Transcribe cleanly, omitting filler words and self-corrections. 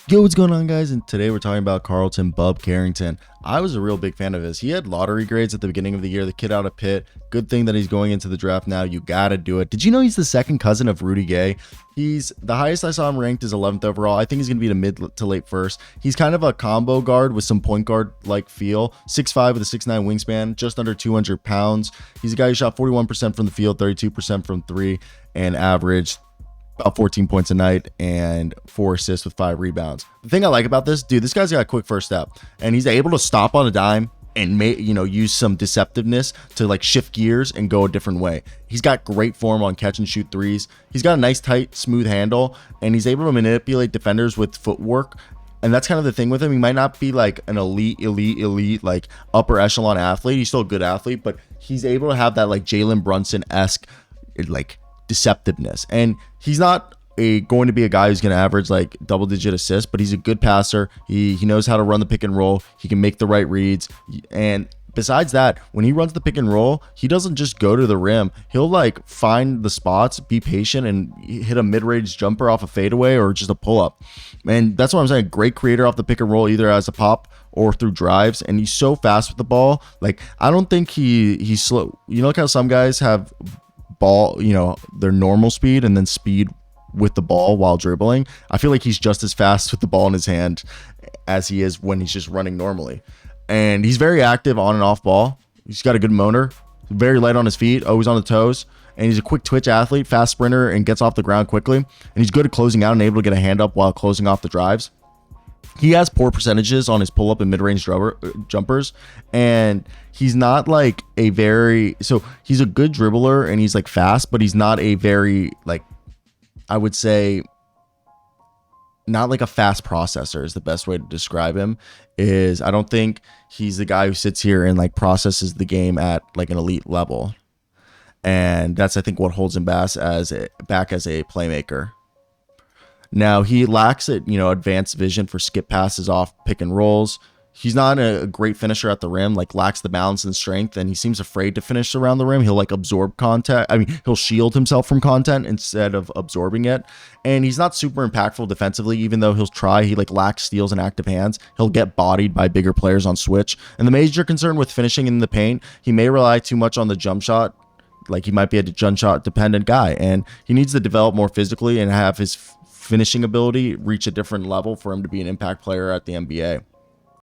Yo, what's going on, guys? And today we're talking about Carlton Bub Carrington. I was a real big fan of his. He had lottery grades at the beginning of the year. The kid out of Pitt. Good thing that he's going into the draft now. You gotta do it. Did you know he's the second cousin of Rudy Gay? He's the highest I saw him ranked is 11th overall. I think he's gonna be the mid to late first. He's kind of a combo guard with some point guard like feel. 6'5" with a 6'9" wingspan, just under 200 pounds. He's a guy who shot 41% from the field, 32% from three, and averaged about 14 points a night and 4 assists with 5 rebounds. The thing I like about this dude, this guy's got a quick first step, and he's able to stop on a dime and use some deceptiveness to like shift gears and go a different way. He's got great form on catch and shoot threes. He's got a nice tight smooth handle, and he's able to manipulate defenders with footwork. And that's kind of the thing with him. He might not be like an elite like upper echelon athlete. He's still a good athlete, but he's able to have that like Jalen Brunson-esque like deceptiveness. And he's not going to be a guy who's going to average like double-digit assists, but he's a good passer. He knows how to run the pick and roll. He can make the right reads. And besides that, when he runs the pick and roll, he doesn't just go to the rim. He'll like find the spots, be patient, and hit a mid-range jumper off a fadeaway or just a pull-up. And that's what I'm saying. Great creator off the pick and roll, either as a pop or through drives. And he's so fast with the ball. Like, I don't think he's slow. You know, like how some guys have ball, their normal speed and then speed with the ball while dribbling. I feel like he's just as fast with the ball in his hand as he is when he's just running normally. And he's very active on and off ball. He's got a good motor, very light on his feet, always on the toes. And he's a quick twitch athlete, fast sprinter, and gets off the ground quickly. And he's good at closing out and able to get a hand up while closing off the drives. He has poor percentages on his pull-up and mid-range jumpers, and he's not like a very... So he's a good dribbler, and he's like fast, but he's not a very, like, I would say, not like a fast processor is the best way to describe him. I don't think he's the guy who sits here and like processes the game at like an elite level. And that's, I think, what holds him back as a playmaker. Now, he lacks advanced vision for skip passes off pick and rolls. He's not a great finisher at the rim, like lacks the balance and strength, and he seems afraid to finish around the rim. He'll like absorb contact. He'll shield himself from content instead of absorbing it. And he's not super impactful defensively, even though he'll try. He like lacks steals and active hands. He'll get bodied by bigger players on switch. And the major concern with finishing in the paint, he may rely too much on the jump shot. Like, he might be a jump shot dependent guy, and he needs to develop more physically and have his finishing ability reach a different level for him to be an impact player at the NBA.